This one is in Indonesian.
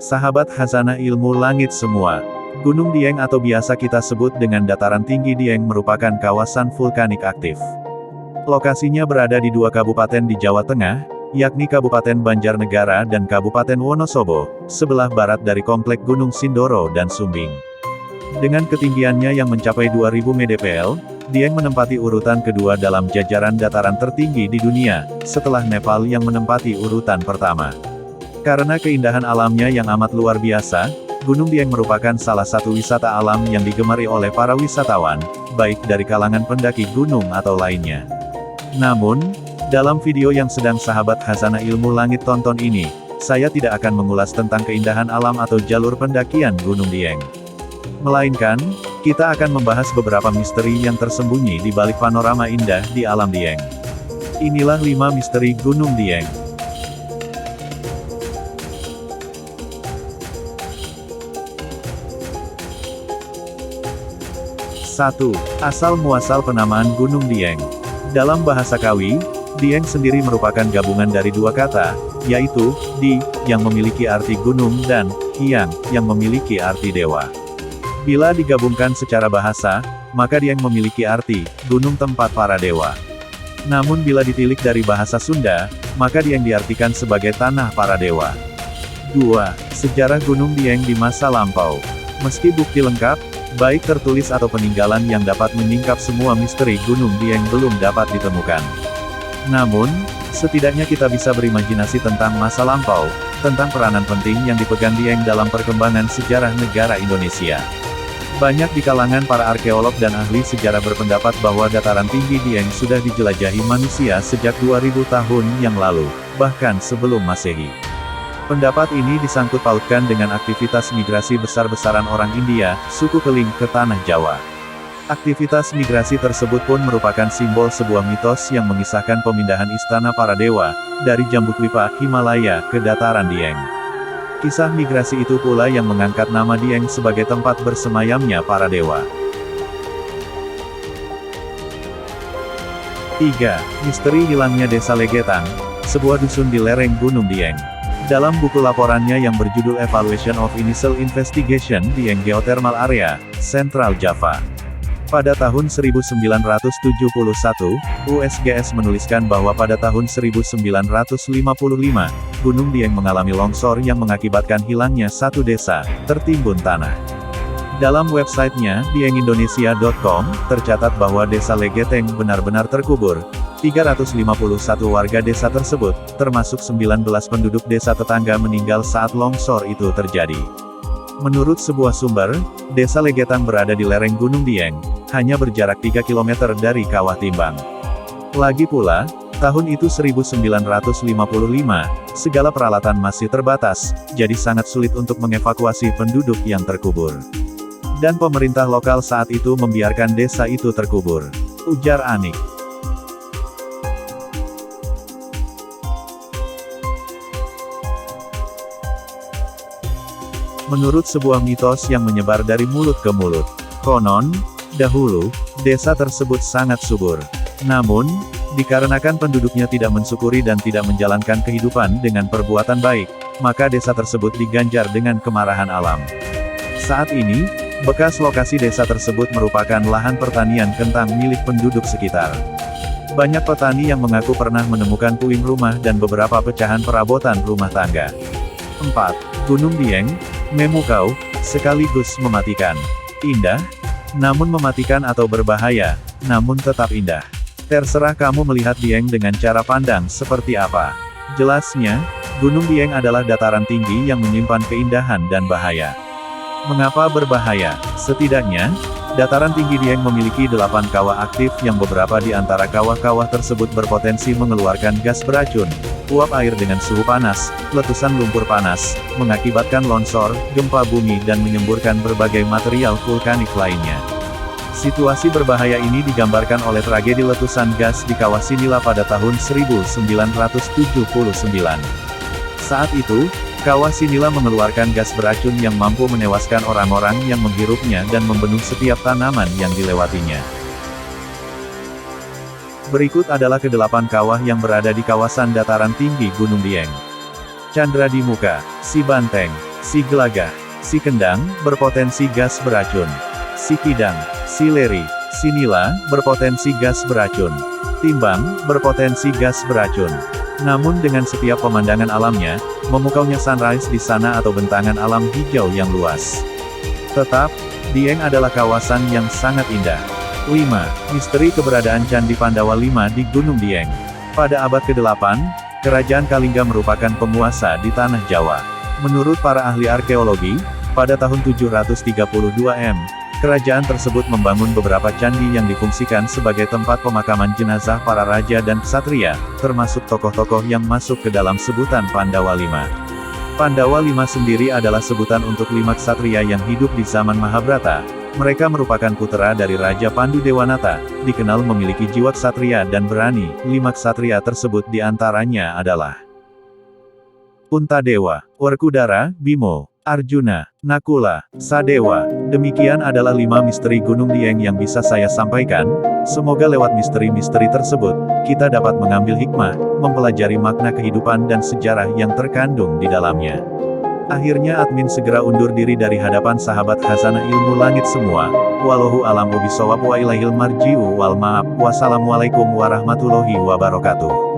Sahabat Khazanah Ilmu Langit semua. Gunung Dieng atau biasa kita sebut dengan Dataran Tinggi Dieng merupakan kawasan vulkanik aktif. Lokasinya berada di dua kabupaten di Jawa Tengah, yakni Kabupaten Banjarnegara dan Kabupaten Wonosobo, sebelah barat dari komplek Gunung Sindoro dan Sumbing. Dengan ketinggiannya yang mencapai 2000 mdpl, Dieng menempati urutan kedua dalam jajaran dataran tertinggi di dunia, setelah Nepal yang menempati urutan pertama. Karena keindahan alamnya yang amat luar biasa, Gunung Dieng merupakan salah satu wisata alam yang digemari oleh para wisatawan, baik dari kalangan pendaki gunung atau lainnya. Namun, dalam video yang sedang sahabat Khazanah Ilmu Langit tonton ini, saya tidak akan mengulas tentang keindahan alam atau jalur pendakian Gunung Dieng. Melainkan, kita akan membahas beberapa misteri yang tersembunyi di balik panorama indah di alam Dieng. Inilah 5 misteri Gunung Dieng. 1. Asal-muasal penamaan Gunung Dieng. Dalam bahasa Kawi, Dieng sendiri merupakan gabungan dari dua kata, yaitu, Di, yang memiliki arti gunung dan, Hyang, yang memiliki arti dewa. Bila digabungkan secara bahasa, maka Dieng memiliki arti, gunung tempat para dewa. Namun bila ditilik dari bahasa Sunda, maka Dieng diartikan sebagai tanah para dewa. 2. Sejarah Gunung Dieng di masa lampau. Meski bukti lengkap, baik tertulis atau peninggalan yang dapat menyingkap semua misteri Gunung Dieng belum dapat ditemukan. Namun, setidaknya kita bisa berimajinasi tentang masa lampau, tentang peranan penting yang dipegang Dieng dalam perkembangan sejarah negara Indonesia. Banyak di kalangan para arkeolog dan ahli sejarah berpendapat bahwa dataran tinggi Dieng sudah dijelajahi manusia sejak 2000 tahun yang lalu, bahkan sebelum Masehi. Pendapat ini disangkut pautkan dengan aktivitas migrasi besar-besaran orang India, suku Keling, ke tanah Jawa. Aktivitas migrasi tersebut pun merupakan simbol sebuah mitos yang mengisahkan pemindahan istana para dewa, dari Jambudvipa, Himalaya, ke dataran Dieng. Kisah migrasi itu pula yang mengangkat nama Dieng sebagai tempat bersemayamnya para dewa. 3. Misteri hilangnya Desa Legetang, sebuah dusun di lereng Gunung Dieng. Dalam buku laporannya yang berjudul Evaluation of Initial Investigation Dieng Geothermal Area, Central Java. Pada tahun 1971, USGS menuliskan bahwa pada tahun 1955, Gunung Dieng mengalami longsor yang mengakibatkan hilangnya satu desa, tertimbun tanah. Dalam websitenya, diengindonesia.com, tercatat bahwa desa Legeteng benar-benar terkubur. 351 warga desa tersebut, termasuk 19 penduduk desa tetangga meninggal saat longsor itu terjadi. Menurut sebuah sumber, desa Legetang berada di lereng Gunung Dieng, hanya berjarak 3 km dari Kawah Timbang. Lagi pula, tahun itu 1955, segala peralatan masih terbatas, jadi sangat sulit untuk mengevakuasi penduduk yang terkubur. Dan pemerintah lokal saat itu membiarkan desa itu terkubur, ujar Anik. Menurut sebuah mitos yang menyebar dari mulut ke mulut, konon, dahulu, desa tersebut sangat subur. Namun, dikarenakan penduduknya tidak mensyukuri dan tidak menjalankan kehidupan dengan perbuatan baik, maka desa tersebut diganjar dengan kemarahan alam. Saat ini, bekas lokasi desa tersebut merupakan lahan pertanian kentang milik penduduk sekitar. Banyak petani yang mengaku pernah menemukan puing rumah dan beberapa pecahan perabotan rumah tangga. 4. Gunung Dieng, memukau, sekaligus mematikan. Indah, namun mematikan atau berbahaya, namun tetap indah. Terserah kamu melihat Dieng dengan cara pandang seperti apa. Jelasnya, Gunung Dieng adalah dataran tinggi yang menyimpan keindahan dan bahaya. Mengapa berbahaya? Setidaknya, dataran tinggi Dieng memiliki 8 kawah aktif yang beberapa di antara kawah-kawah tersebut berpotensi mengeluarkan gas beracun, uap air dengan suhu panas, letusan lumpur panas, mengakibatkan longsor, gempa bumi dan menyemburkan berbagai material vulkanik lainnya. Situasi berbahaya ini digambarkan oleh tragedi letusan gas di Kawah Sinila pada tahun 1979. Saat itu, Kawah Sinila mengeluarkan gas beracun yang mampu menewaskan orang-orang yang menghirupnya dan membunuh setiap tanaman yang dilewatinya. Berikut adalah ke-8 kawah yang berada di kawasan dataran tinggi Gunung Dieng. Candra di Muka, Si Banteng, Si Gelagah, Si Kendang, berpotensi gas beracun. Si Kidang, Si Leri, Si Nila, berpotensi gas beracun. Timbang, berpotensi gas beracun. Namun dengan setiap pemandangan alamnya, memukaunya sunrise di sana atau bentangan alam hijau yang luas. Tetap, Dieng adalah kawasan yang sangat indah. 5. Misteri keberadaan Candi Pandawa 5 di Gunung Dieng. Pada abad ke-8, Kerajaan Kalingga merupakan penguasa di Tanah Jawa. Menurut para ahli arkeologi, pada tahun 732 M, kerajaan tersebut membangun beberapa candi yang difungsikan sebagai tempat pemakaman jenazah para raja dan ksatria, termasuk tokoh-tokoh yang masuk ke dalam sebutan Pandawa 5. Pandawa 5 sendiri adalah sebutan untuk 5 ksatria yang hidup di zaman Mahabharata. Mereka merupakan putra dari Raja Pandu Dewanata, dikenal memiliki jiwa ksatria dan berani. 5 ksatria tersebut diantaranya adalah Puntadewa, Werkudara, Bimo, Arjuna, Nakula, Sadewa. Demikian adalah 5 misteri Gunung Dieng yang bisa saya sampaikan. Semoga lewat misteri-misteri tersebut, kita dapat mengambil hikmah, mempelajari makna kehidupan dan sejarah yang terkandung di dalamnya. Akhirnya admin segera undur diri dari hadapan sahabat khazanah ilmu langit semua. Wallahu a'lam bishawab wa ilaihil marji'u wal ma'ab. Wassalamualaikum warahmatullahi wabarakatuh.